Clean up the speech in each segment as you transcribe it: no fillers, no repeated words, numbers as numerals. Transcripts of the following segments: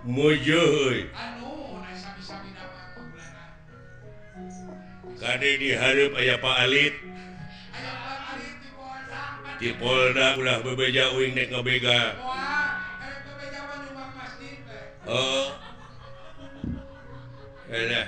Mujuy. Kade diharap aya Pak Alit. Di Polda ulah bebeja uing nek ngabega. Oh. Elah.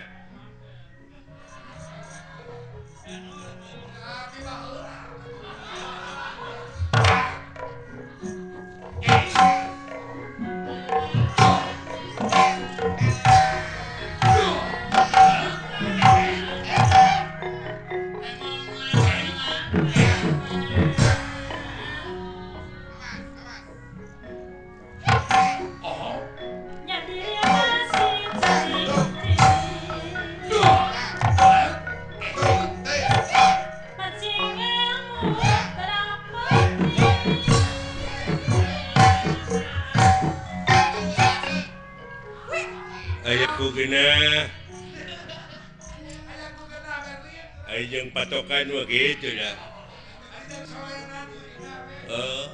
Ayahku kena ayang patokan begitu dah. Oh.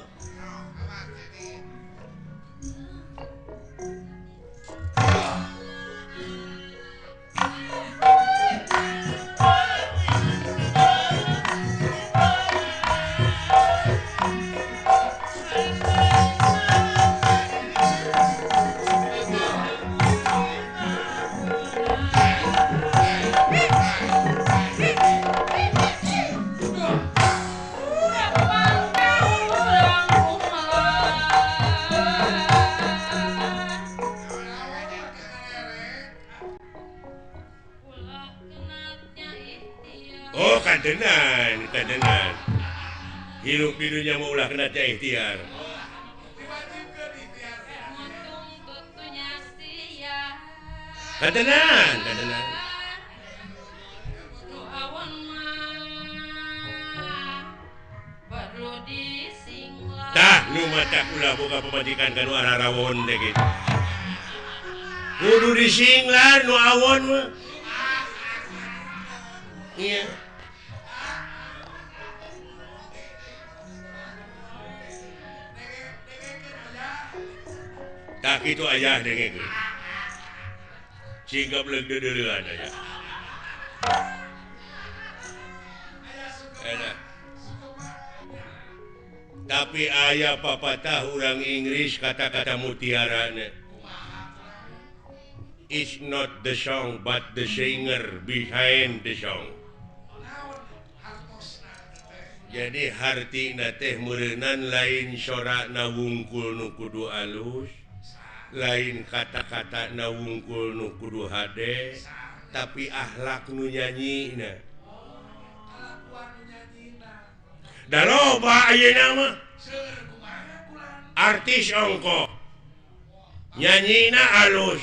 Oh, kadenan. Hidup di dunia mau ulah kena teh ikhtiar. Kadenan. Tah, nu mata ulah boga pemajikan kanu ararawon deh gitu. Kudu disinglar nu awon mah. Iya. Tak itu ayah dengeng. Sehingga beleg deudeuleuan aja. Enak. Tapi ayah papatah urang Inggris kata-kata mutiarana. It's not the song but the singer behind the song. Jadi hartina teh meureunnan lain sorakna wungkul nu kudu alus, lain kata-kata na wungkul nu kudu hade, tapi akhlak nu nyanyina. Da loba ayeuna mah. Artis ongko. Nyanyina alus,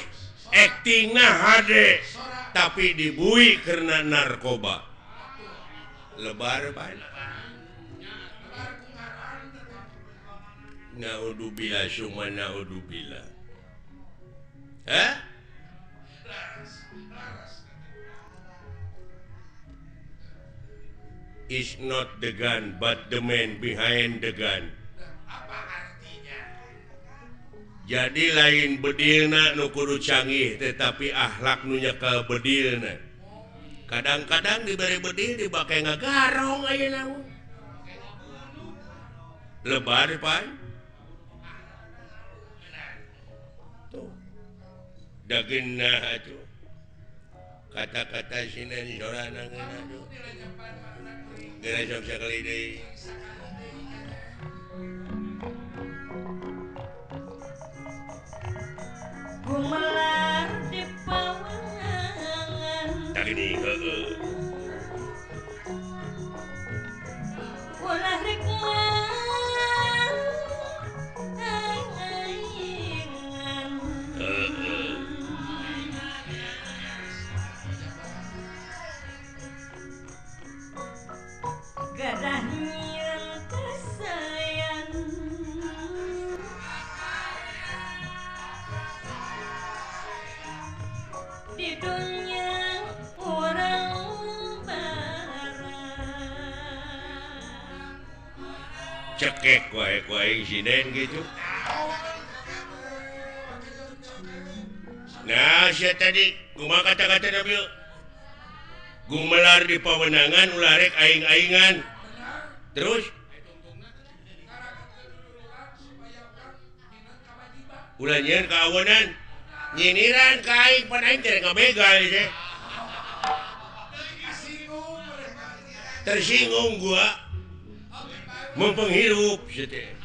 aktingna hade, tapi dibui karena narkoba. Lebar bae. Naudzubillah summa naudzubillah. Hah? It's not the gun but the man behind the gun. Apa artinya? Jadi lain bedilna nu kudu canggih tetapi akhlak nu nya ka bedilna. Kadang-kadang diberi bedil dibake ngagarong ayeuna. Lebar pan. Dagingna atuh kata-kata sinan sorana ngeuna tuh geura sok sakali deui gumelar di pawangan tak ini heueuh ulah reklan gadah nyieun kesayan di dunia orang barat cekek wae insiden gitu Nah saya tadi kuma kata-kata nabi gumelar di pawenangan ularek aing-aingan terus ulah nyen kawanan nyiniran ka aing pan aing teh ngabegal teh tersinggung gua mempenghirup teh.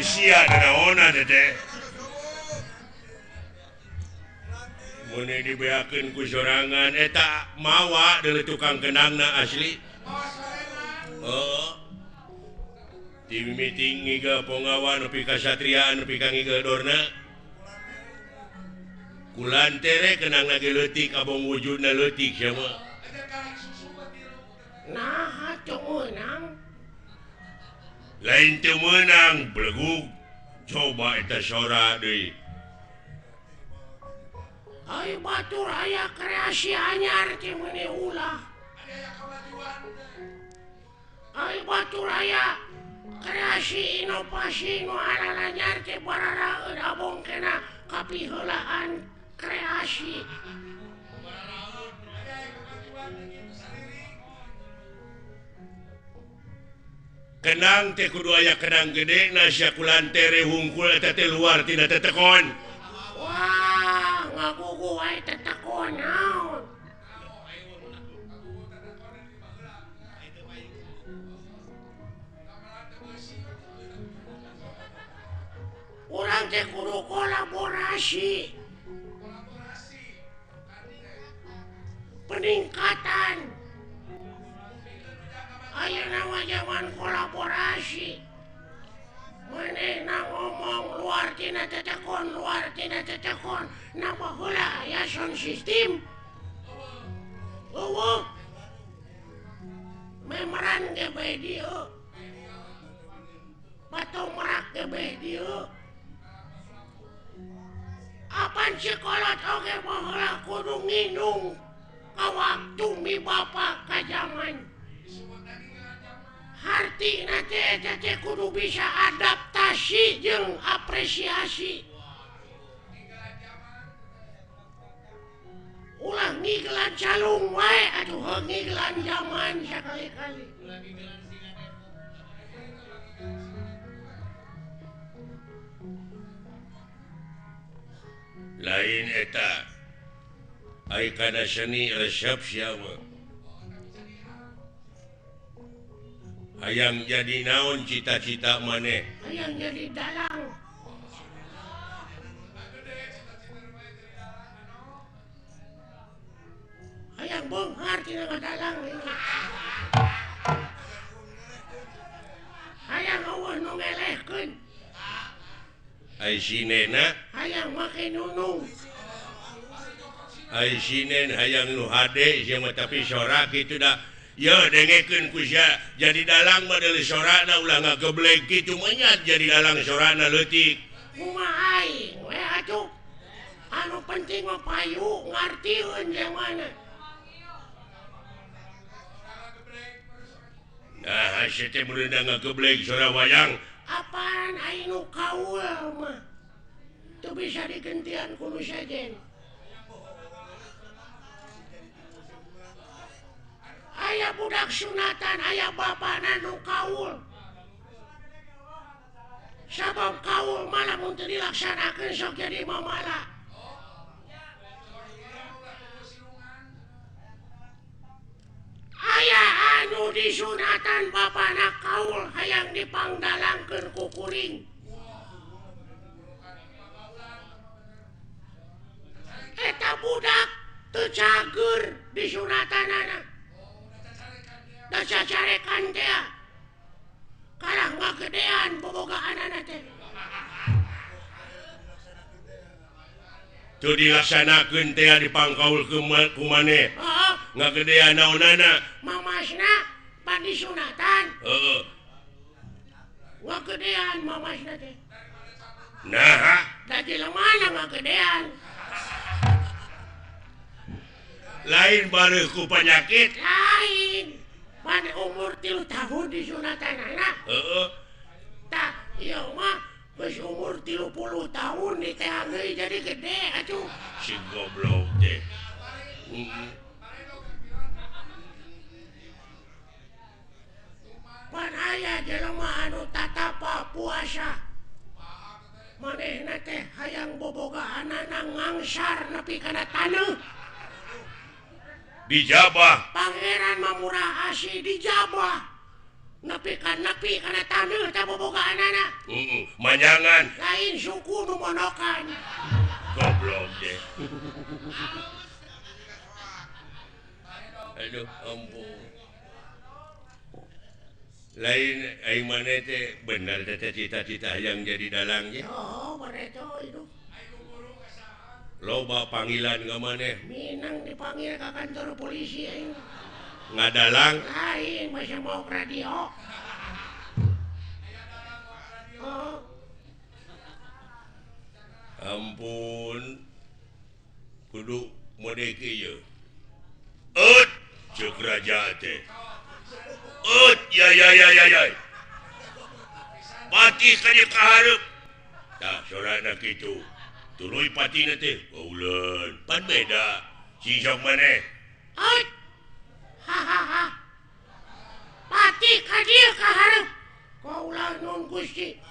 Sia naona teh mun dibeakeun ku sorangan eta mawa deuleu tukang kenangna asli di meeting ngiga pongawa nepi ka satria nepi ka ngiga dorna kulantere kenangna ge leutik abong wujudna leutik sama nah atuh meunang lain teu meunang belegug coba eta sora deui ai batur aya kreasi anyar teh meuni ulah ai batur aya kreasi inovasi nu anyar teh bararaeun abong kena kapiheulaan kreasi kenang teh kudu aya kenang gede nasya kulantere hungkul eta teh luar tina tetekon wah ngagugu wae tetekon naon urang teh kudu kolaborasi peningkatan ayeuna mah zaman kolaborasi manehna ngomong luar tina tetekon napa heula aya sound system eueuh memeran ge bae dieu patong merak ge bae dieu apan sikolot oge mah heula kudu ngindung ka waktu mi bapa ka zaman hartina teh kudu bisa adaptasi jeung apresiasi ulah ngiglan calung wae atuh ngiglan zaman sakali-kali lain eta ai kana seni resep siapa hayang jadi naon cita-cita maneh hayang jadi dalang hayang beunghar tina dalang hayang eueuh nu ngelehkeun ai sinena hayang make nunung. Ai sinen hayang nu hade sia mah tapi sorak kitu da. Ya dengekeun ku sia jadi dalang mah deuleu sorakna ulah ngageblek kitu mah nya jadi dalang sorakna leutik. Kumaha aing we atuh. Anu penting mah payu ngartieun jeung mana. Nah, sia teh mun da ngageblek sorak wayang. Apaan aing nu kaul mah. Teu bisa digentian ku nu sajen. Aya budak sunatan, aya bapana nu kaul. Sabab kaul malah mun teu dilaksanakeun sok jadi mamala. Aya anu disunatan bapana kaul hayang dipangdalangkeun ku kuring. Eta budak teu cager disunatanana. Da cacarekan teh. Kalah ngagedean bobogaanana teh. Teu dilaksanakeun teh dipangkaul ku maneh. Heeh, Ngagedean naonana? mamasna pan disunatan. Heeh. Ngagedean mamasna teh. Nah, Da jelemana ngagedean. lain bareuh ku penyakit. Lain. Pan umur 3 tahun disunatanana. Heeh. Tah, ieu mah geus umur 30 tahun di teh geus jadi gede atuh. Si goblok teh. Pan aya jelema anu tatapa puasa. Manehna teh hayang bobogaanana ngangsar nepi kana taneuh. Dijabah. Pangeran Mamurah Asih dijabah. Nepi kana taneuh teh bobogaanana. Manyangan. Lain suku nu monokan. Goblok teh. Aduh, ampun. Lain aing maneh teh bener teh cita-cita yang jadi dalang ge. Oh, bereto itu. Loba panggilan ka maneh. Minang dipanggil ke kantor polisi aing. Ngadalang. Lain masih mau ke radio. Oh, Ampun. Kudu mode kieu. Ceuk raja teh. Ya. Pati ka dieu kahareup. Tah sorana kitu. Tuluy patina teh kauleun. Pan beda. Si sok maneh. ait. Hahaha. Pati ka dieu kahareup. Kaulah nun Gusti.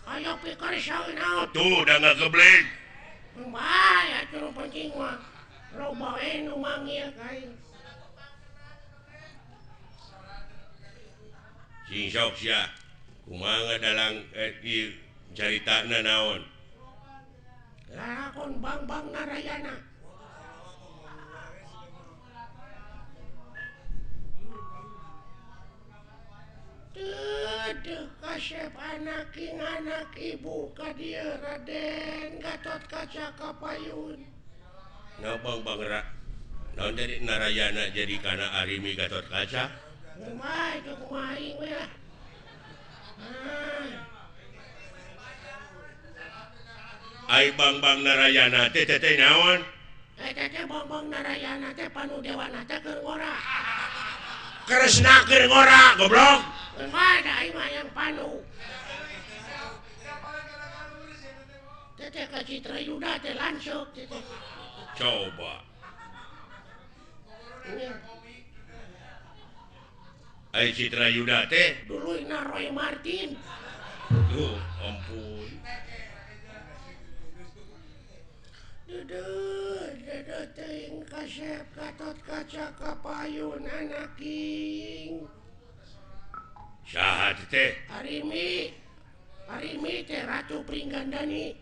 Aya pikaresang naon. Tuh da ngageblek. Bae atuh nu penting mah. Loba we nu manggil ka aing. Sing sok sia. Kumaha ngadalang ieu caritana naon? Lakon Bang Narayana. Teuh kasep anak ibu ka dieu Raden Gatot Kaca Kapayun. Bang naon jadi Narayana jadi kana Arimi Gatot Kaca? Kumaha itu kumaha aing we lah. Ai Bang Narayana teh naon? Eta teh Bang Narayana teh panu dewana teh keur ngora. Kresna keur ngora, goblok. Ada aing mah yang panu. Teh ka Citra Yuda teh langsung teh. Coba. Iya. Ai Citra Yuda teh. Duluina Roy Martin. Ampun. Duduh teuing kasep Gatot Kaca Kapayun anak king. Saha teh? Arimi teh Ratu Pringgandani.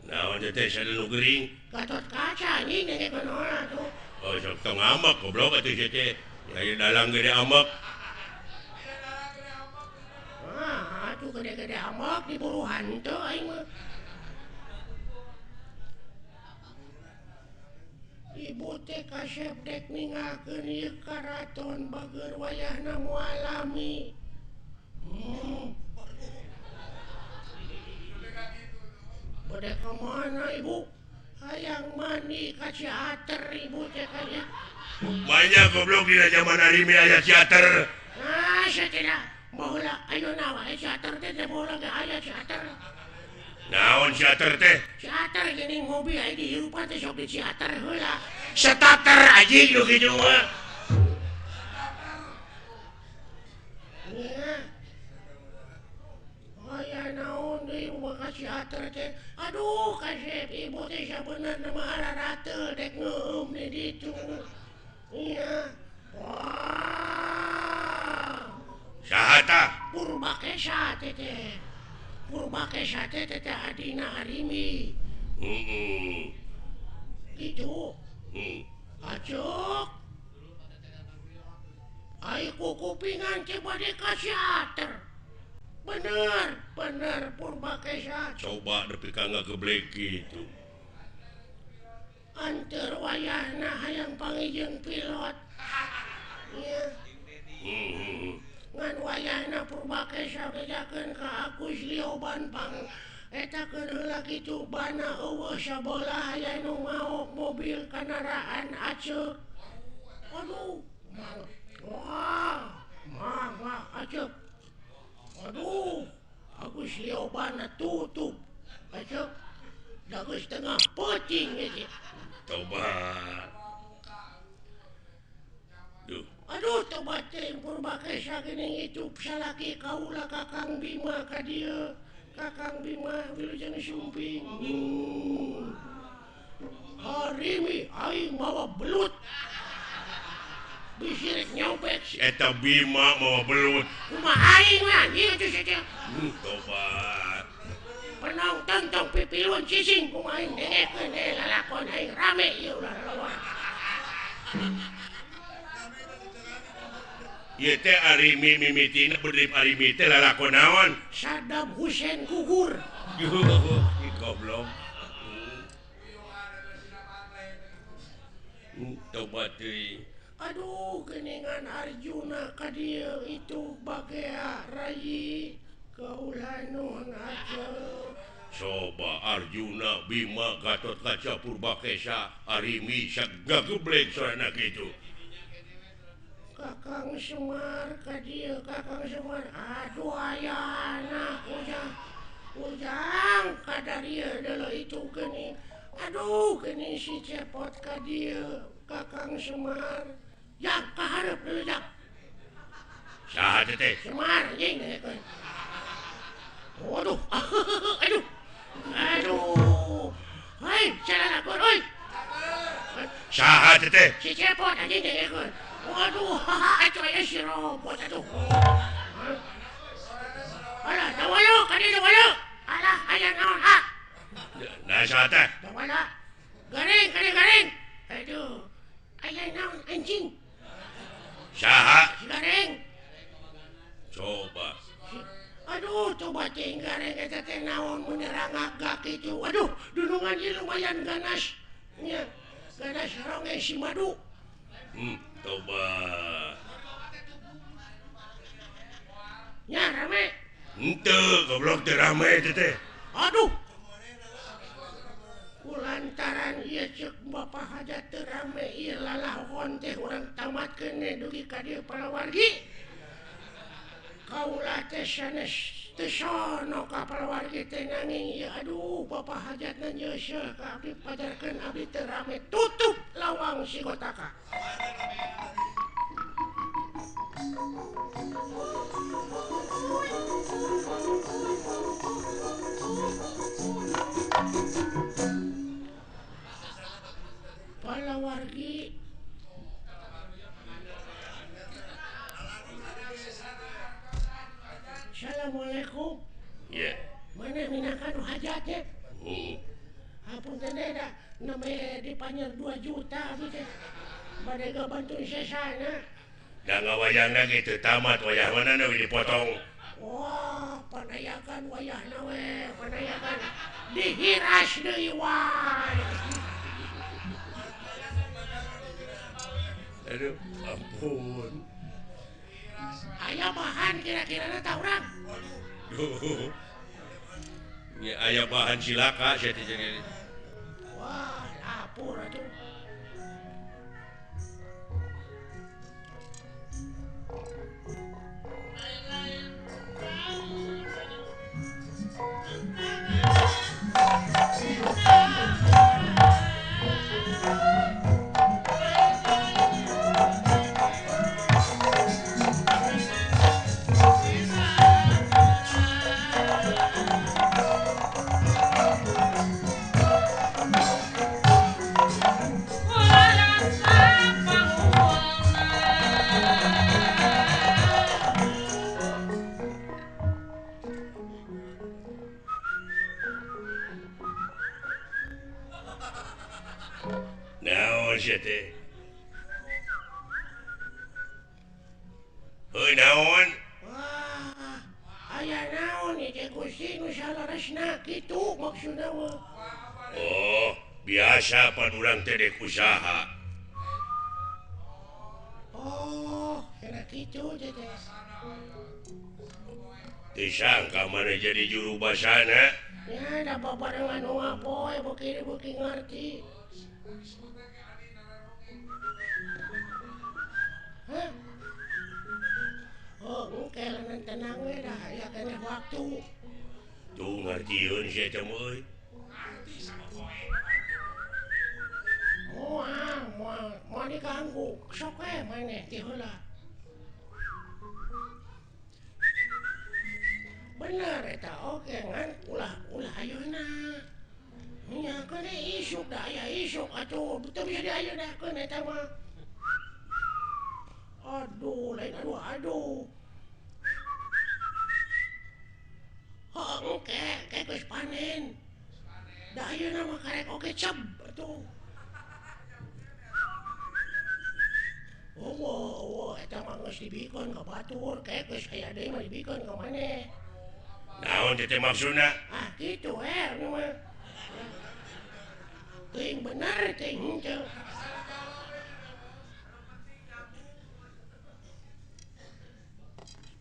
Naon teh sadanu geuring? Gatot Kaca anjing dengekeun heula tuh. Oh, sok tong amak goblok atuh teh. Aya dalang gede amak. Aduh gede-gede amak diburu hantu aing mah. Ibu teh kasep dek ningalkeun ieu karaton bager wayahna mualami. Bade kemana ibu? Hayang mandi ka teater ibu teh kaya. Banyak goblok di zaman anime aya teater. Nah, saya baheula ayeuna wae teater teh baheula ge aya teater. Naon teater teh? Teater geuning hobi aya di hirupan teh sok di teater heula. Starter anjing nu kitu mah. Nya. Aya naon deui ka teater teh. Aduh, kasep ibu teh sabenerna mah ararateul dek ngeueum di ditu. Iya. Wah. Saha tah? Purbakesa teh. Purbakesa teh adina Arimi. Gitu. Acok. Ai kupingan teh bade ka teater. Bener Purbakesa. Coba nepi ka ngageblek kitu. Anteur wayahna hayang pangijeng pilot. Iya. Ngan wayahna Purbakesa bedakeun ka Agus Liobanpang. Eta keun heula kitu bana eueuh sabelah aya nu maok mobil kendaraan aceuk. Aduh. Wah, aceuk. Aduh. Agus Liobana tutup. Aceuk. Da geus tengah peuting ge. Tobat. Duh. Aduh, tobat teh Purbakesa geuning itu salaki kaula Kakang Bima ka dieu. Kakang Bima wilujeng sumping. Harimi aing mawa belut. Bisirek nyobek. Eta Bima mau belut. Kumaha aing mah ieu teh saja. Tobat. Penonton tong pipilun cicing kumaha aing dengekeun lalakon aing rame ieu ulah lawan. Ieu teh Arimi mimitina berdip Arimi teh lalakon naon? Saddam Hussein gugur. Goblok. Tobat deui. Aduh, geningan Arjuna ka dieu itu bagea rayi kaula nuhun ajeul. Coba Arjuna, Bima, Gatotkaca, Purbakesa, Arimi, sagageblek soalna kitu. Kakang Semar ka dieu, Kakang Semar. Aduh ayana ujang ka darieu deuleu itu geuning. Aduh, geuning si cepot ka dieu, Kakang Semar. Jak ka hareup deuleu jak. Saha teh? Semar jeung dekeun. Waduh. Aduh. Hei, salahkeun euy. Saha teh? Si cepot anjing dekeun. Waduh, atuh aya si robot atuh. Alah, dawalu, kadi dawalu. Alah, aya naon ha? Nah, saha teh? Dawalu. Garing. Aduh. Aya naon anjing? Saha? Si garing. Coba. Aduh, coba teh garing eta teh naon menyerang agak itu. Aduh, dunungan ieu lumayan ganas. Nya, ganas ronge si madu. Tobat. Nya rame. Henteu, goblok teh rame teh. Aduh. Kulantaran ieu ceuk Bapak Hajat teu rame ieu lalahon teh urang tamatkeun dugi ka dieu palawargi. Kaula teh sanes teu sono ka palawargi teh nanging ieu aduh Bapak Hajatna nyeuseul ka abdi pajarkeun abdi teu rame tutup lawang si Gotaka. Palawargi Assalamualaikum. Ya. Mana minakan hajatnya? Hapunten da name dipanjer 2 juta abdi teh. Bade gabantuin sesana. Da ngawayangna gitu tamat wayah mana nu dipotong. Wah, panayakan wayahna we, panayakan dihiras deui wae. Aduh, ampun. Aya bahan kira-kira tah urang. Duh. Ya aya bahan cilaka saya teh jeung ini. Wah, lapor atuh. Naon sia teh? Heuh naon? Wah, aya naon ieu teh Gusti nu salaresna kitu maksudna mah. Oh, biasa pan urang teh dek usaha. Oh, kira kitu teh. Teu sangka mana jadi juru basana. Ya, da babarengan nu poe beuki ngarti. Hah? Oh, engke lamun tenang we dah, ya keneh waktu. Tuh ngartieun sia teh mah euy. Moal diganggu, sok we maneh ti heula. Bener eta oge ngan ulah ayeuna. Nya kene isuk da aya isuk atuh, teu bisa diayeuna eta mah. Aduh, lain aduh. Engke geus panen. Da ayeuna mah karek oge ceb atuh. Oh, eta mah geus dibikeun ka batur, geus aya deui mah dibikeun ka maneh. Naon teh maksudna? Ah, gitu nu mah. Teuing bener teuing henteu.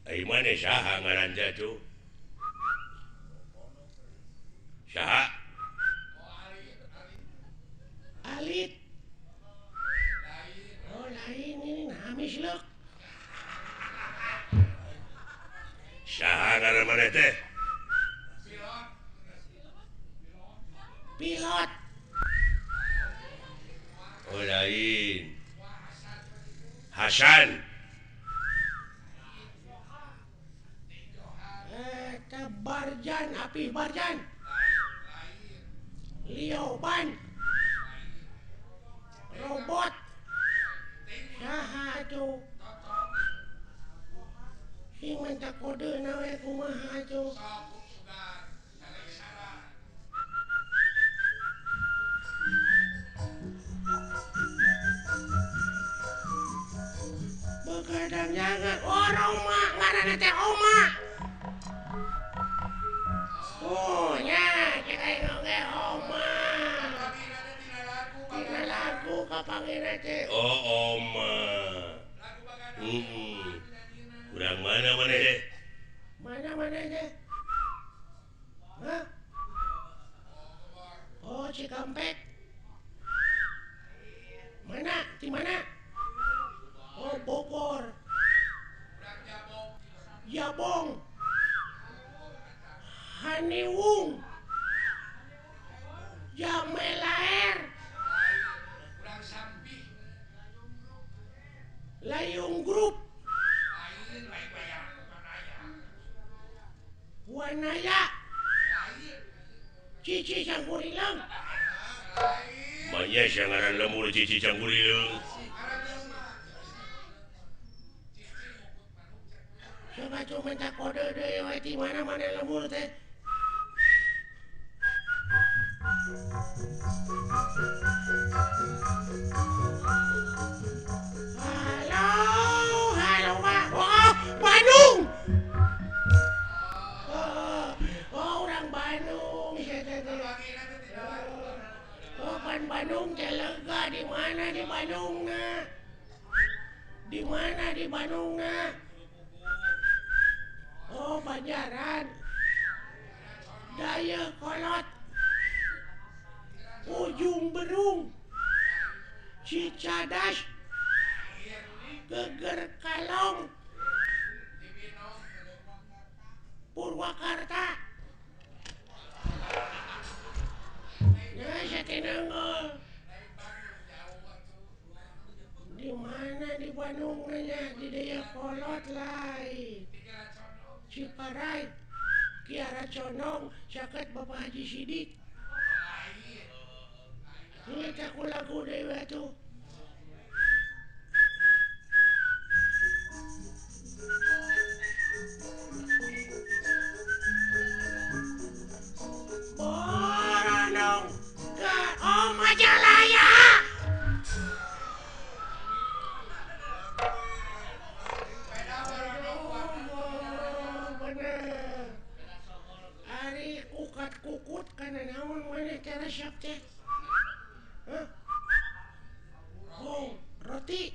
Ai maneh saha ngaranna tuh? Saha? Alit. Oh, lain ini namis leuk. Saha ngaranna maneh teh? Pilot. Oh lain. Hasan. Eta Barjan, api Barjan. Lioban. Robot. Saha atuh? Sing minta kodena we kumaha atuh? Begadang jangan Roma ngaranna teh Oma. Oh nya cek aing oge Oma. Tina lagu kapanggina teh. Oh Oma. Urang mana maneh teh? Mana teh? Hah? Oh Cikampek. Mana? Di mana? Oh Bogor. Jabong. Haniwung. Jamelaer. Layung Grup. Wanaya. Cici Canggurileung. Manya sia ngaran lemur Cici Canggurileung. Coba cuma tak kode deh, wah di mana lemur teh. Halo Pak. Oh, Bandung. di Bandungna? Di mana di Bandungna? Oh, Banjaran. Daya Kolot. Ujung Berung. Cicadas. Geger Kalong. Purwakarta. Nah, Jatinangor. Di mana di Bandungnya? Di Daya Kolot lain. Ciparai, Kiara Condong, Saket Bapak Haji Sidik. Ingat aku lagu dewa tuh. Boronong ke Majalaya. Ari ukat kukut kana naon maneh teh resep teh. Hah? Oh, roti.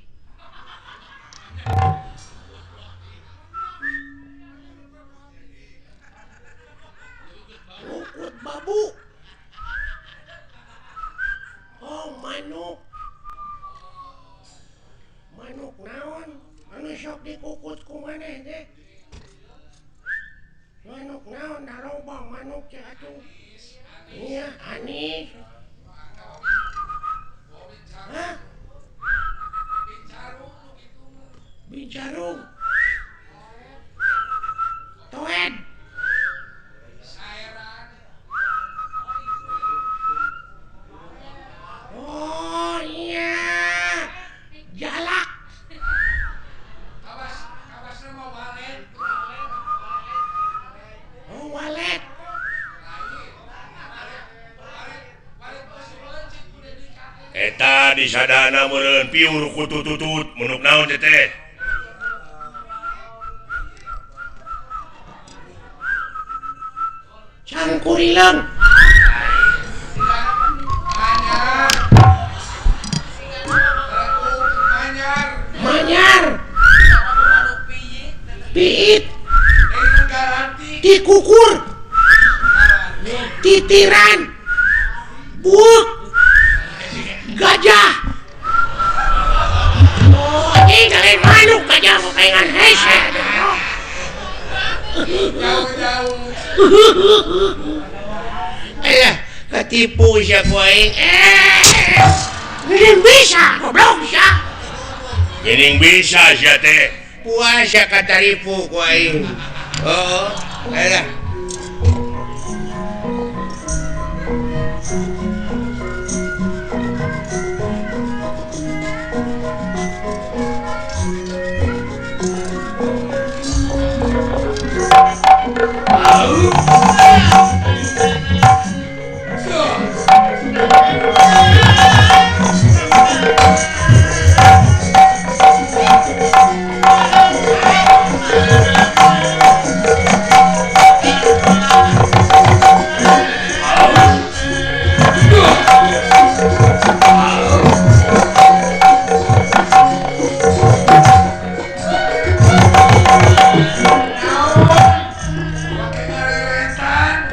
Ukut babu. Oh, manuk. Manuk naon? Anu sok dikukut ku maneh teh? Manuk naon narobang manuk cek atuh. Iya, anis. Hah? Bincarung. Toed. Oh iya. Jalak. Oh, walet. Eta di sadana meureun piur ku tututut munuk naon teh? Cangkurileng. Manyar. Piit. Dikukur. Titiran. Buk. Gajah. Oh, ini kalian manuk gajah mau pengen hese. Alah, ketipu siya ku aing. Ini bisa, goblok siya. Geuning bisa siya teh. Puasa kataripu ku aing. Oh, alah.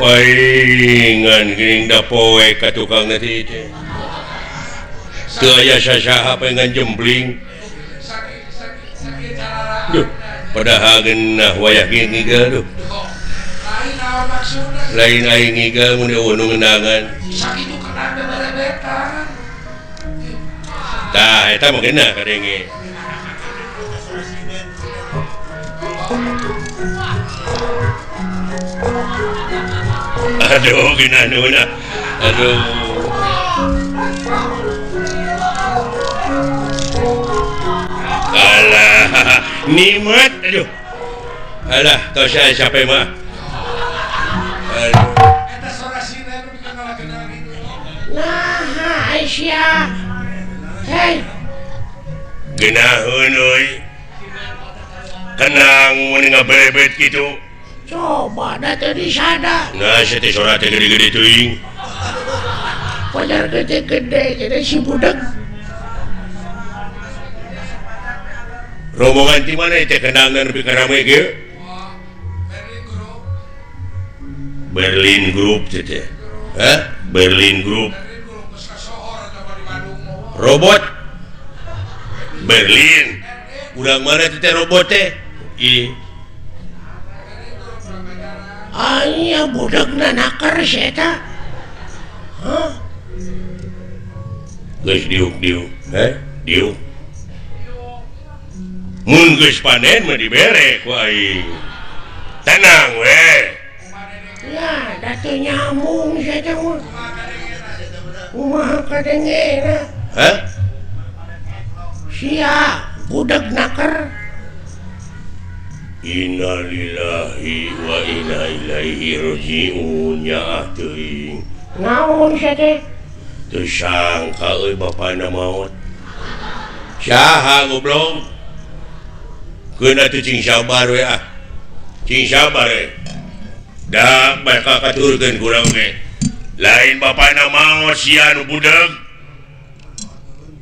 Palingan geuning da poe ka tukang nanti teh. Teu aya sasaha pengen jembling. Duh, padahal geunah wayah ngiga duh. Lain aing ngiga mun unu ngeunangan. Sakitu kena beberebetan. Tah eta mah geunah kadenge. Aduh, ginanuna. Aduh. Alah, nikmat. Aduh. Alah, tau saya siapa mah. Eta sorasina nu dikenal-kenal gitu. Nah, Aisyah. Hei. Genaheun euy. Kenang mun ngabebet kitu. Coba da teh disada. Nah, saya teh sorat teh gede-gede teuing. Pajar gede-gede jadi si budeg. rombongan di mana teh kenangan lebih karame ge Berlin Group teh Berlin Group robot Berlin urang mana teh robot teh aya budakna nakar eta geus diuk diuk mun geus panen mah dibere ku aing tenang we ya datu nyambung saja mah kumaha kadengena sia budak nakar innalillahi wa inna ilaihi raji'un nya teuing naon saja teu sangka euy bapana maot saha goblok keuna teu cing sabar we cing sabar we da bae kakaturkeun kurang ge lain bapana maot sia nu budak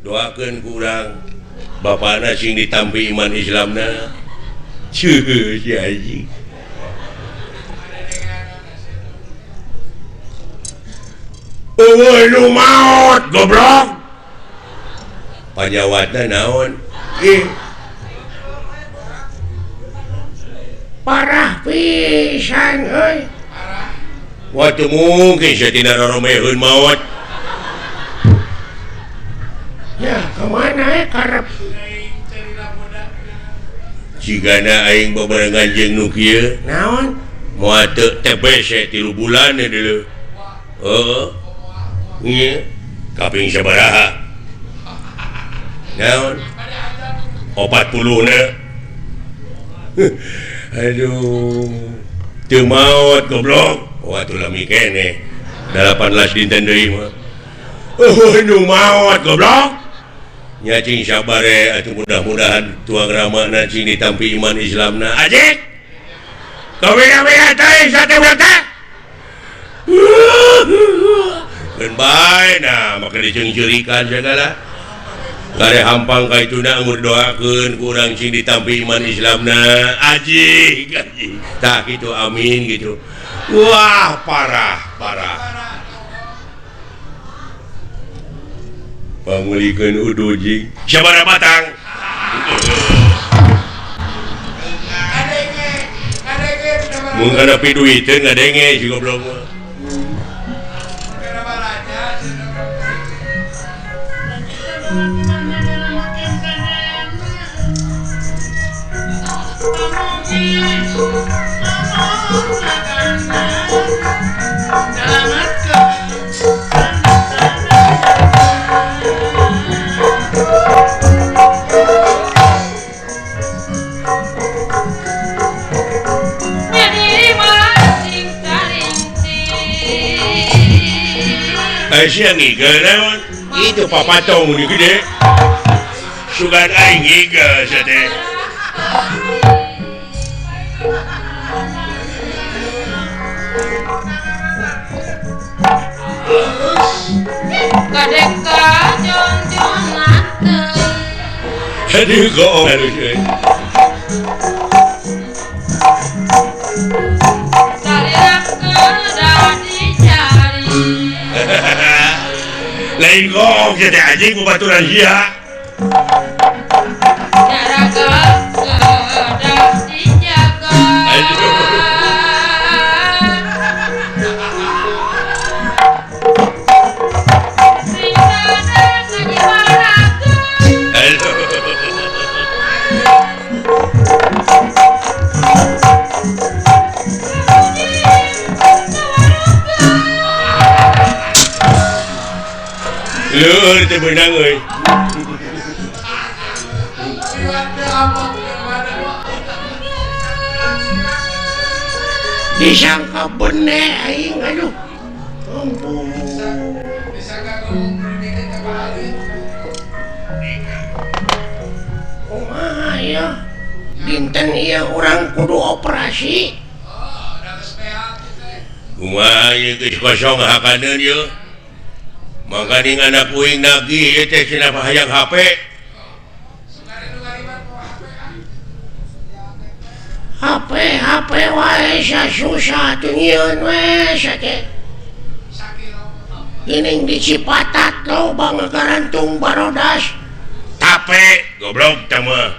doakeun kurang bapana sing ditampi iman Islamna cuy si anjing eueuh nu maot goblok panyawatna naon parah pisan euy waktu mungkin satina roromeheun maot ya kemana karep cigana aing bebarengan jeung nu kieu naon moal teu TBC 3 bulan deuleu nya kaping sabaraha naon 40 na aduh teu maot goblok waktu lami kene 18 dinten deui mah nu maot goblok nya cing sabar atuh mudah-mudahan tuang ramana cing ditampi iman Islamna ajik kawin-kawin teh sate budak teh keun bae nah maka diceung-ceurikan segala gare hampang ka ituna anggur doakeun ku urang cing ditampi iman Islamna ajik tah kitu amin gitu wah parah pamulikeun udu jing sabaraha batang mun kana piduit teh ngadenge si goblok mah Aisyah ngiga naon itu papatong ni gede sugan aing ngiga sate kadeka jon-jonateun aduh kok harus lain kok jadi anjing bebaturan sia jaraga kedah dijaga ringkana ngajibarakeun leueur teu beunang euy disangka bene aing aduh ampun kumaha ya dinten ieu urang kudu operasi kumaha ieu geus kosong hakaneun ieu mangka ning anak uing nagih ieu teh cenah hayang HP HP wae susah tuh nyieun we sate. Geuning di Cipatat loba ngagarantung barodas. Tape goblok teh mah.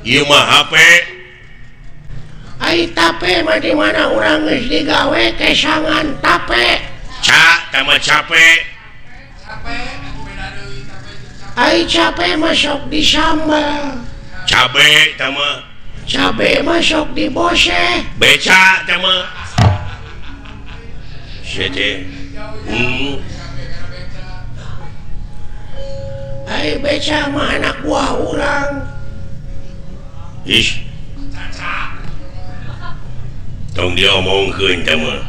Ieu mah HP. Ai tape mah di mana urang geus digawe kesangan tape. Ca teh mah capek. Ai cape masuk di sambal. Cabe teh mah. Cabe masuk di bose. Beca teh mah. Sete. Ai beca mah anak buah urang. Ish. Tong dia omongkeun teh mah.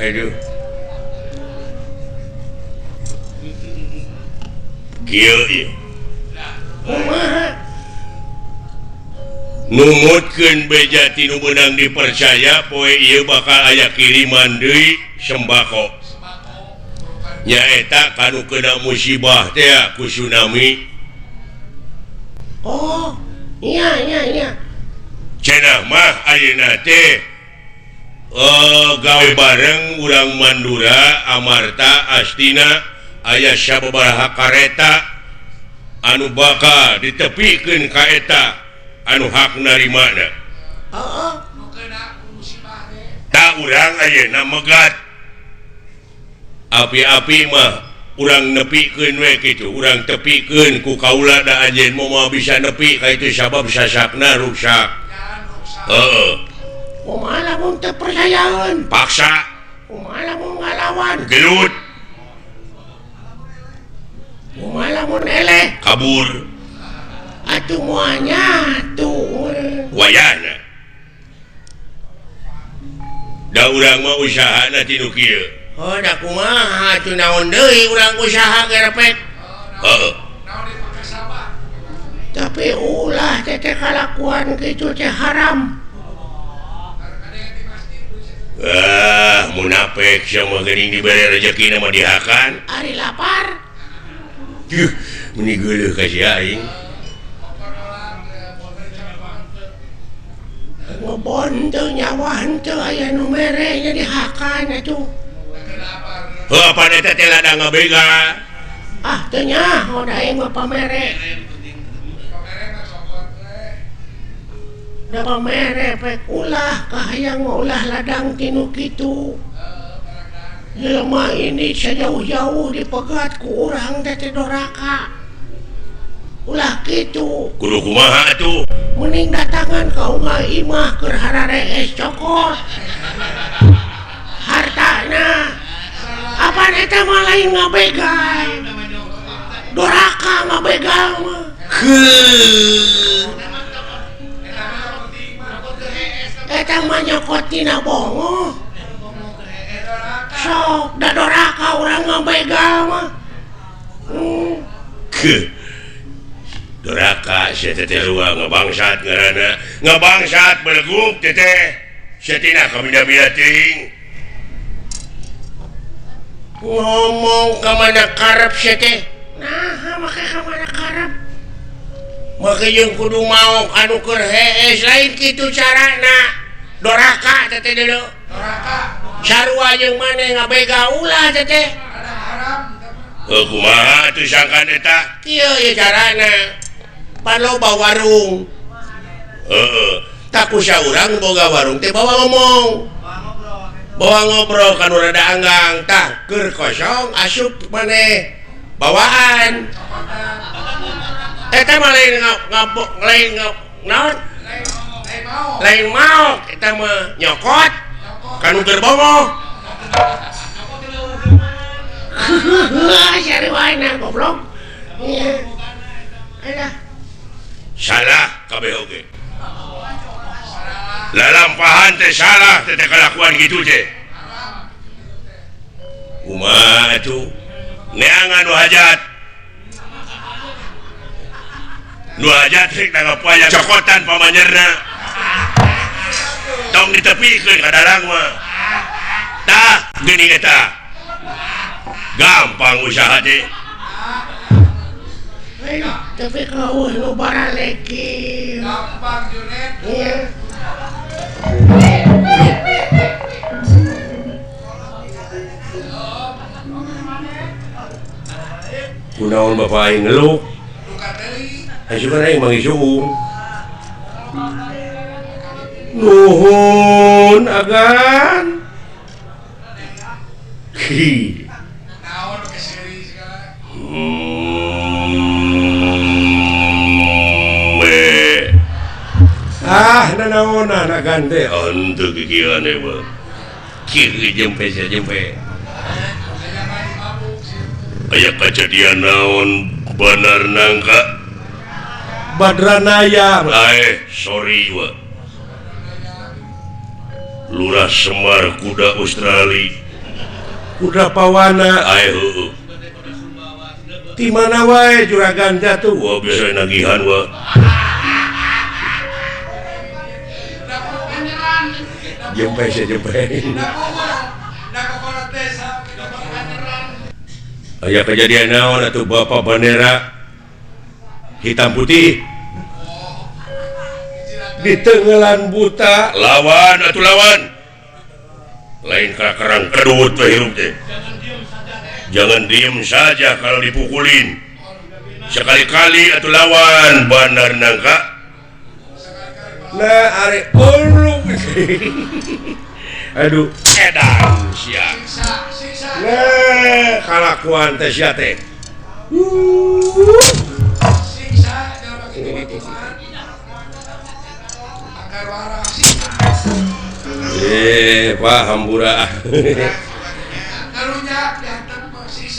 Aduh. Kieu ieu. Numutkeun beja tinu beunang dipercaya poe ieu bakal aya kiriman deui sembako. Nyaeta kanu kena musibah teh ku tsunami. Oh, iya. Cenah mah ayeuna teh gawe bareng urang Mandura, Amarta, Astina aya sababaraha kareta anu bakal ditepikeun ka eta anu hak narimana. Tak urang ayeuna megat api-api mah urang nepikeun we kitu, urang tepikeun ku kaula da anjeun moal bisa nepi ka itu sabab sasakna rusak. Kumaha lamun teu percayaeun? Paksa. Kumaha lamun ngalawan? Gelut. Kumaha lamun eleh? Kabur. Atuh moalnya tuh. Wayana. Da urang mah usahana tinu kieu. Oh, da kumaha atuh naon deui urang usaha gerepek. Tapi ulah teh kalakuan kitu teh haram. Munafik sama geuning dibere rezeki nama dihakan. Ari lapar. Meni geuleuh ka si aing. Ngebon teu nyawahan teu aya nu mere nya dihakan atuh. Heuh pan eta teh ladang ngabega. Ah teu nya, da aing mah pamere. Da pamere pek ulah kahayang ulah ladang tinu kitu. Jelema ini sejauh-jauh dipegat ku urang teh doraka. Ulah kitu. Kudu kumaha atuh? Mending datangan kau imah keur harare es cokot. Hartana apa eta mah lain ngabegal. Doraka ngabegal mah. Eta mah nyokot tina bongo. Sok da doraka urang ngabegal mah. Doraka sia teh ruang ngabangsat ngaranna. Ngabangsat beleguk teh. Satina kamida-mida teuing. Ngomong ka mana karep sia teh. Nah, make ka mana karep. Make jeung kudu mau anu keur hees lain kitu carana. Doraka teh deuleu. Doraka. Sarua jeung maneh ngabega ulah teh. Kumaha atuh sangkan eta? Kieu ye carana. Pan loba warung. Tak kusa urang boga warung teh bawa ngomong. Bawa ngobrol kanu rada anggang tah keur kosong asup maneh bawaan. Eta mah lain naon? Lain mau kita mah nyokot kanu keur bongo. Cari wae goblok. Alah. Salah kabeh oge. Lalampahan teh salah teh kalakuan gitu teh. Kumaha atuh? Neangan nu hajat. Nu hajat rek ngapaya cokotan pamanyerna. Tong ditepikeun ka dalang mah. Tah geuning eta. Gampang usaha teh. Tapi kau lu baraleki. Gampang Junet. Iya. Kunaon bapak aing ngeluk. Ayo kan aing manggil suung. Nuhun agan. Hi. Naon ke seri segala. Nanaonan agan teh untuk kikian mah. Kiri jempe jempe. Aya kejadian naon bener nangka Badranaya sorry wa Lurah Semar kuda Australia kuda pawana di mana wae juragan jatuh wah biasa nagihan wa jempe aya kejadian naon atuh bapak bandera hitam putih di tenggelan buta lawan lain kerang kedut hirup teh jangan diem saja kalau dipukulin sekali-kali atuh lawan bandar nangka nah are aduh edan sia nah kalakuan teh sia teh paham bura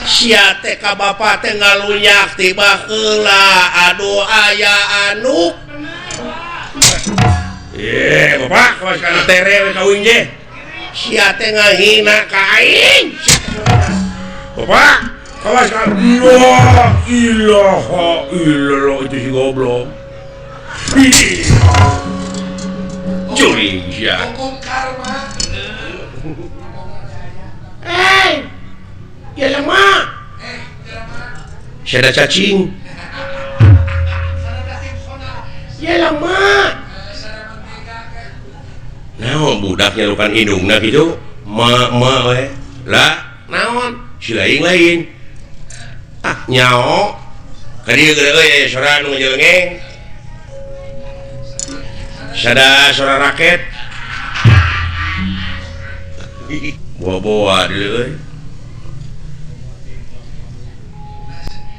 sia teh ka bapak teh ngalunyak tiba heula aduh aya anu bapak kawas kana tere we kawin je sia teh ngahina ka aing bapak kawas kana la ilaha illallah itu si goblok curi ya Hukum karma. Ya lemah. Saya ada cacing. Ya lemah. Naon budaknya lukan hidungna gitu. Ma we. Lah, naon? Si lain. Ah, nyao. Ka dieu geus euy sora nu ngejelengeng. Sada suara raket. Bawa-bawa dulu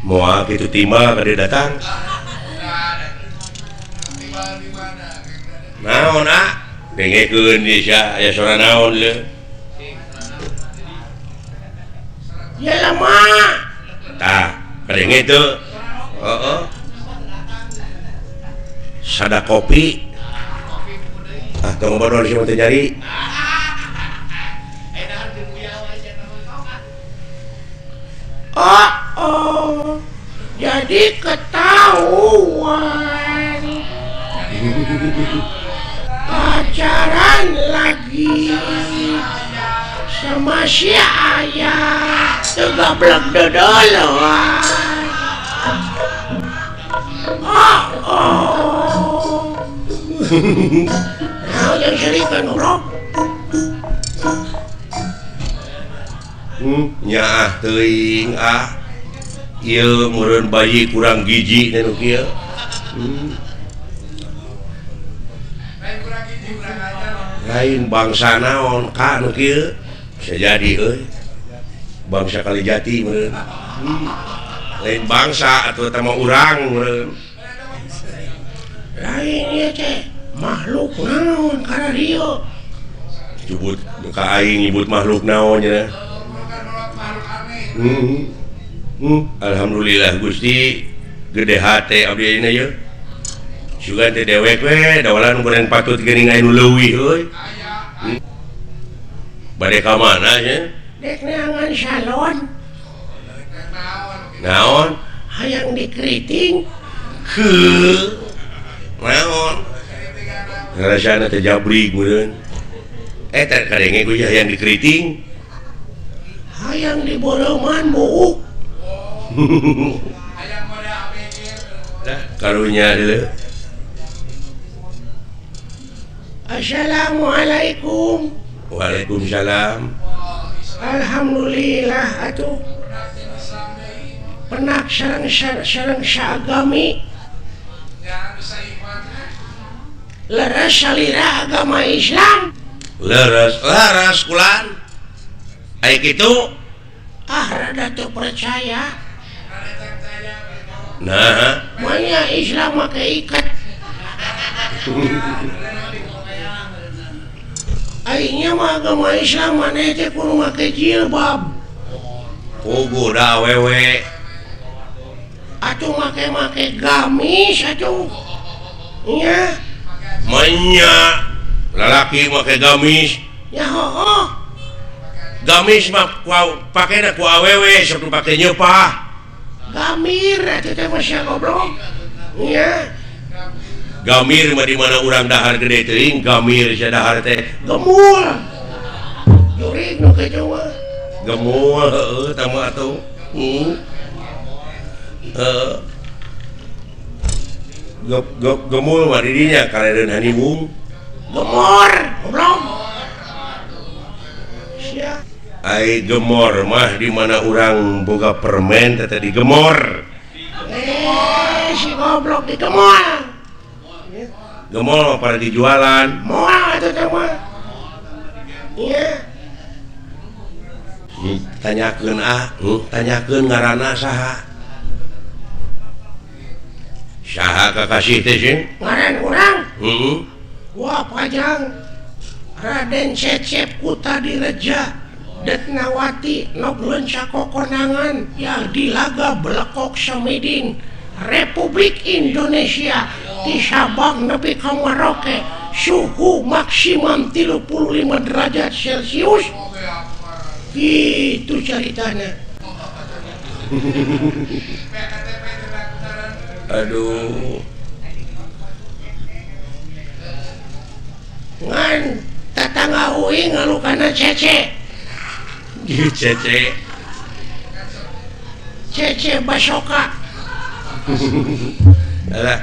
moal gitu timah kada datang naon dengekeun di sia aya suara naon le Ya lama. tah kadenge teu heeh sada kopi tong bodol si teh nyari Jadi ketahuan pacaran lagi sama si ayah tegablek dodoloan. Nah yang serikan urok nyaah teuing ieu meureun bayi kurang giji nu kieu lain bangsa naon ka nu kieu bisa jadi euy bangsa Kalijati meureun lain bangsa atuh eta mah urang meureun lain ieu teh makhluk naon kana dieu jubut ka aing nyebut makhluk naon nya alhamdulillah Gusti gede hate abdi ayeuna ye sugan teh dewek we dawalan goreng patut geuning aya nu leuwih euy bade ka mana nya dek neangan salon naon hayang dikeriting heuh naon ngarasana teh jabrig meureun teh kadenge ku hayang dikeriting hayang diboroman buuk karunya dulu. Assalamualaikum. Waalaikumsalam. Alhamdulillah atuh. Penak sareng saagami. Leres salira agama Islam. Leres kulan. Aya kitu. Rada teu percaya. Nah, Manya Islam make ikat. Aingnya mah agama Islam maneh teh kudu make jilbab. pugu da awewe. Atuh make gamis atuh. Nya, Manya lalaki make gamis. ya heuh. Gamis mah pakena ku awewe sebelum pake nyepah. Gamir atuh teh masya goblok. Nya, Gamir mah di mana urang dahar gede teuing, gamir sia dahar teh gemul. Jurig nu kitu mah. gemul heueuh tah mah atuh. Gemul mah di dinya kalereun hanibung. Gemor, goblok. Sia. Ai gemor mah di mana urang boga permen teh di gemor. Si goblok digemol. Gemol mah pada dijualan. Moal atuh teh mah. Iya. Tanyakeun ngaranna saha? Saha kakasih teh sih? Ngaran urang. Heeh. Wah pajang. Raden Cecep Kuta Direja Detnawati Nogleun Sakokonangan yang dilaga belekok semidin Republik Indonesia di Sabang nepi ka Merauke suhu maksimum 35 derajat Celcius. Gitu ceritanya. Aduh. Ngan tatangga uing ngalukana Cece. Cece. Cece Basoka. Alah.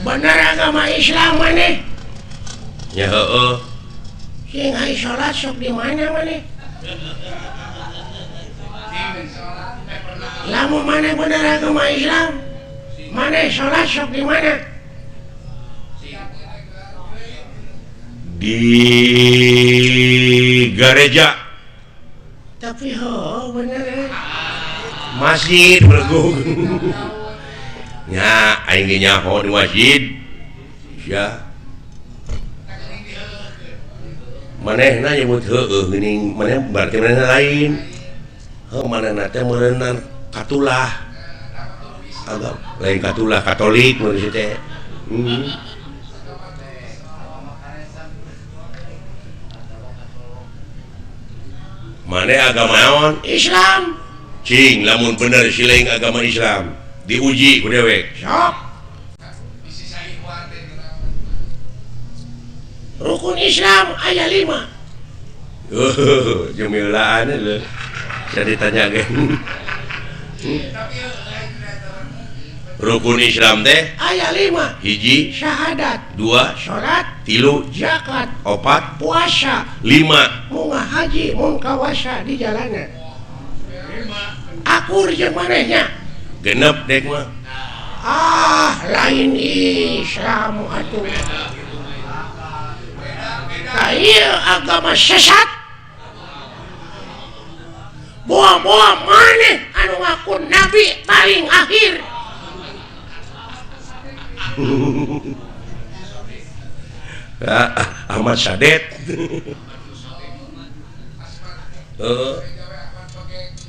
Bener agama Islam maneh. Ya heueuh. Sing ai salat sok di mana maneh? Lamun maneh bener agama Islam, maneh salat sok di mana? Di gereja. Tapi bener. Masjid bergung. Nya aing ge nyaho di masjid. Ya. Manehna nyebut heueuh geuning maneh berarti manehna lain. Manehna teh meureunna katulah. Agak lain katulah Katolik mun teh. Maneh agama naon? Islam. Cing lamun bener sileung agama Islam diuji ku dewek. Sok. Rukun Islam aya 5. Jemilaan leuh. Saya ditanya ge. Rukun Islam teh Aya 5. hiji, Syahadat, 2, salat, 3, zakat, 4, puasa, 5. munggah haji, mun kawasa di jalanan. Akur jeung manehnya. Genep dek mah. Lain Islam atuh. Ieu agama sesat. Boa-boa maneh anu ngaku nabi paling akhir. Ahmad Sadet.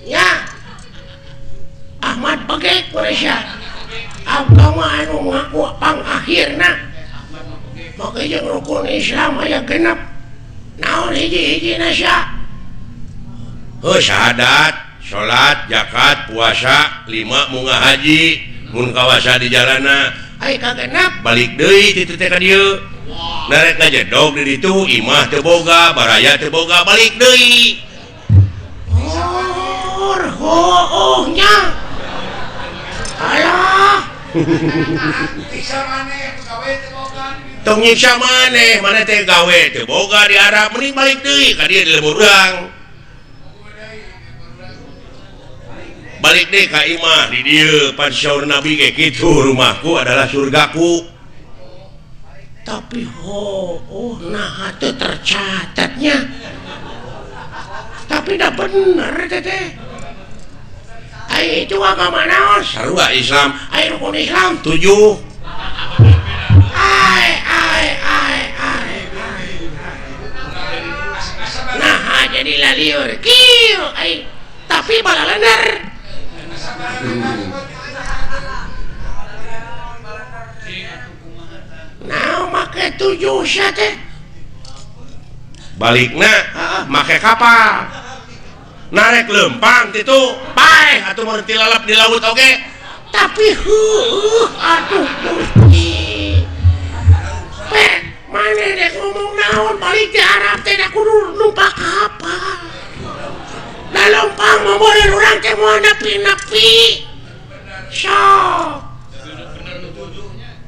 Ya. Ahmad Bagek Malaysia. Agama anu ngaku pang akhirna. Maka jeung rukun Islam aya genep. Naon hiji-hijina sia? Syahadat, salat, zakat, puasa, 5 munggah haji, mun kawasa di jalanna. Ai kagenep Balik deui ti teh ka dieu. Narek ngajedog di ditu imah teu boga, baraya teu boga, balik deui. hoohnya. Alah. Tiksa maneh gawe teh boga. Tong nyiksa maneh teh gawe teu boga di Arab mending balik deui ka dieu di lembur urang. Balik deh ka imah di dieu pan syaur Nabi ge kitu rumahku adalah surgaku. Tapi nah itu tercatatnya. Tapi dah bener teh. Ai itu agama naon? Sarua Islam. Ai rukun Islam 7. Ai. Nah, jadi laliur. Kieu ai. Tapi balalener. Nah, make 7 sia teh. Balikna make kapal. Narek lempang titu bae atuh mun tilalap di laut oge. Tapi aduh Gusti. Mana dek ngomong naon balik di Arab teh da kudu numpak kapal. Da lempang mah bener urang teh moal nepi-nepi. Sok.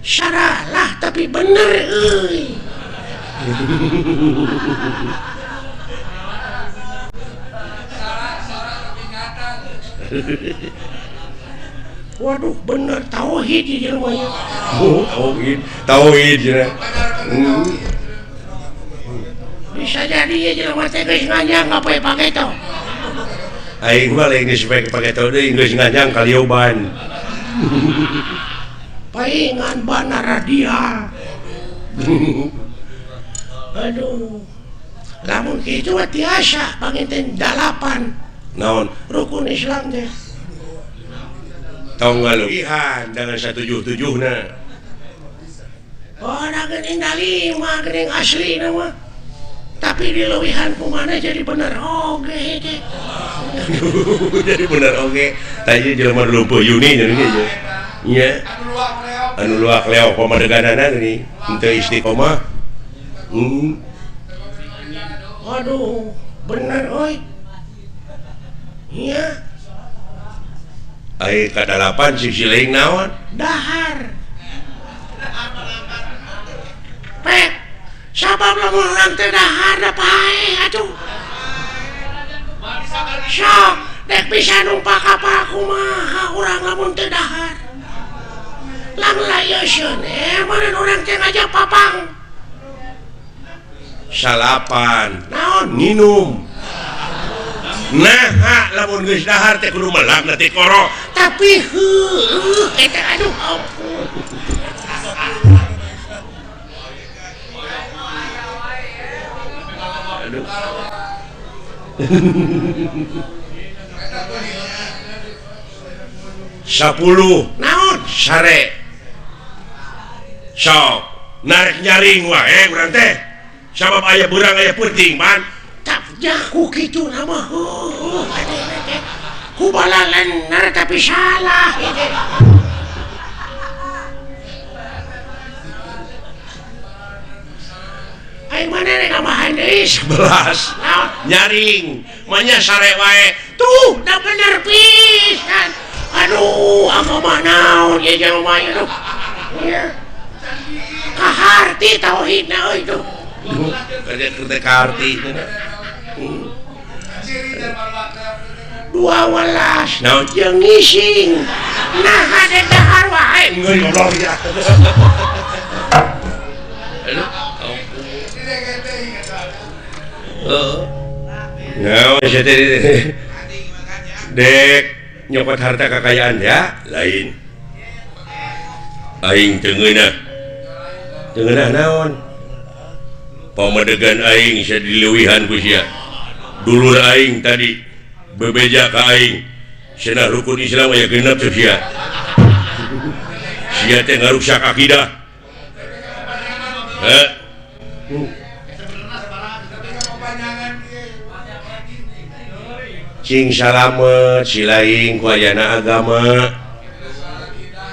Salah tapi bener euy. Waduh bener tauhid di rumahnya. Tauhid ya. Bisa jadi ya jelema teh geus nganjang ngapain pakai to. Aing mah lain geus pake tau deui geus nganjang kalioban. Paingan bana radial. Aduh. Lamun kitu tiasa panginten 8. Naon? Rukun Islam teh. Tong ngaluihan dengan 177 na. Oh, ada geuning 5 geuning asli nama. Tapi di leuwihan kumana jadi bener oge teh. Jadi bener oge. Tadi jelema lumpuh Yuni jadi ge. Nya. Anu luak leo pamadeganana geuning henteu istiqomah. Waduh, bener oi. Iya. Ai kadalapan sisi leing naon? Dahar. Pek, sabab lamun urang teh dahar da pae atuh. Sok, dek bisa numpak kapal kumaha urang lamun teu dahar. Lamun layeusieun meureun urang teh ngajak papang. Salapan. Naon? Nginum. Nah, lamun geus dahar teh kudu melag na ti koro. Tapi eta aduh ampun. Aduh. 10 Naon? sare. Sok narek nyaring wae urang teh. Sabab aya beurang aya penting man. Ku kitu nama ku balalener tapi salah aing mana nih nambahan deui 11 nyaring manya sare wae tuh da bener pisan aduh agama naon ya jelema ieu kaharti tauhidna euy tuh kerja karti 12 naon jeung ngising nah hade dahar wae ngeui goblok ya naon sia teh dek nyopot harta kekayaan ya lain aing teu ngeunah naon pamadegan aing sia dileuwihan ku sia dulur aing tadi bebeja ka aing cenah rukun Islam aya genep teh sia sia teh ngarusak akidah cing salamet si laing ku ayana agama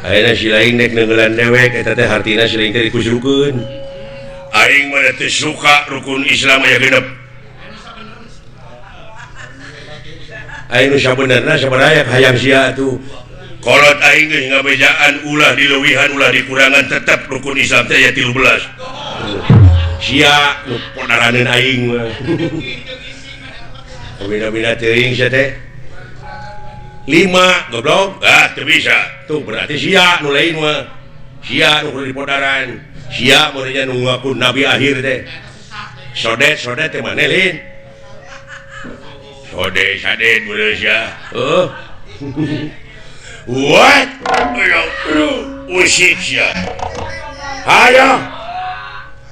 ayeuna si laing nek neunggelan dewek eta teh hartina si laing teh dikusrukeun aing mah teu suka rukun Islam aya genep aing nu sabenerna sabaraha hayang sia atuh kolot aing geus ngabejaan ulah dileuwihan ulah dikurangan tetep rukun Islam teh aya 13. Sia nu podaraneun aing mah. Bina-bina teuing sia teh. 5 goblok. Teu bisa. Tuh berarti sia nu lain mah. Sia nu kudu dipodaran. Sia mun nya nu ngaku nabi akhir teh. Sodet teh maneh lin. Sodet bener sia. What? Usik sia. Hayo.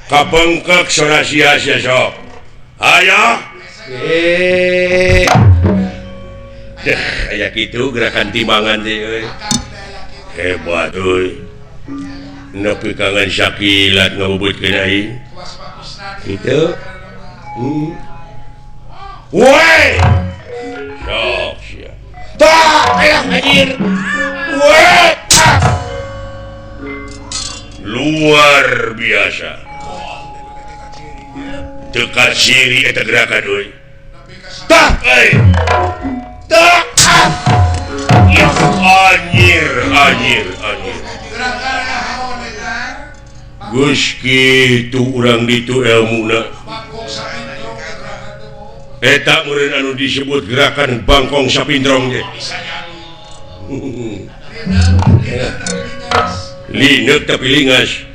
Kabengkek sora sia sok. Hayo. Kayak gitu gerakan timbangan teh euy. Hebat euy. Nepi kangen syakilat ngabubutkeun aing. Kitu. Woi. Sok sia. Tak aya anjir. Woi. Luar biasa. Teu ciri eta gerakan euy. Tak tak ya anjir Gus kitu urang ditu ilmuna eta meureun anu disebut gerakan bangkong sapindrong teh lineuk tapi lingas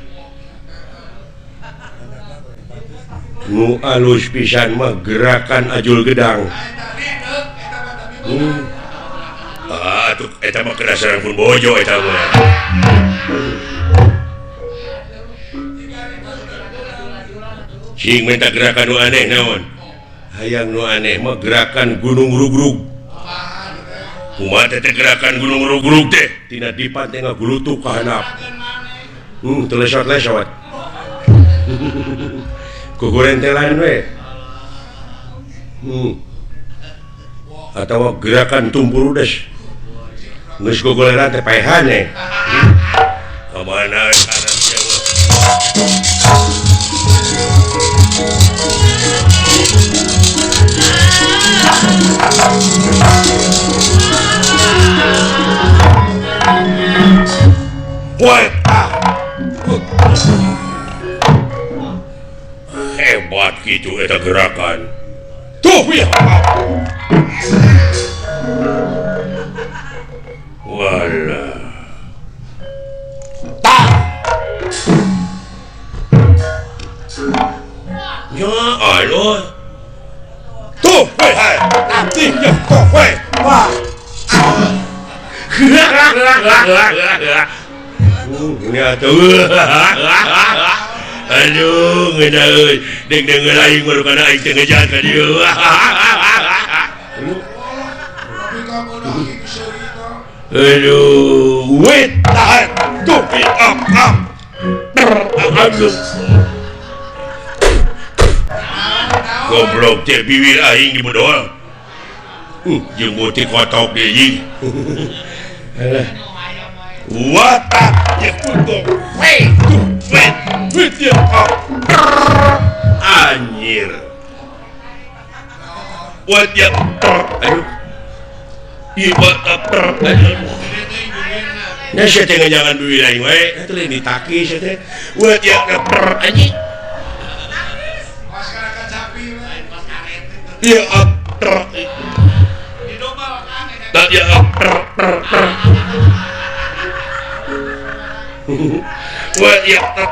nu alus pisan mah gerakan ajul gedang. Atuh eta mah kedasaran pun bojo eta mah. Sing minta gerakan nu aneh naon? Hayang nu aneh mah gerakan gunung rugrug. Kumaha teh gerakan gunung rugrug teh? Tina dipan teh ngagulutuk ka handap. Teu lesot-lesot. Kukuren teh lain we. Atau gerakan tumpul udes. Geus gogoleran teh paehan we. Kamana we kana Jawa. Hebat gitu eta gerakan. Tuh ya. Walah. Tak. Ya Allah. Tuh, hai. Nanti ya kok, weh. Wah. Ini atuh. Aduh, ngena euy. Deng denger aing baru kana aing teh ngejar ka dieu. Aduh, wait, tahan. Tuh, up. Aduh. Goblok teh bibir aing dibedol. Jeung beuti kotok deui. Watak ya kutuk. Wait ya. Anjir. What ya. Aduh. Ibat aduh. Nah saya tengah jangan bibir aing we. Atuh lain ditaki saya teh. What ya anjing. Ya tak ya Wah ya tak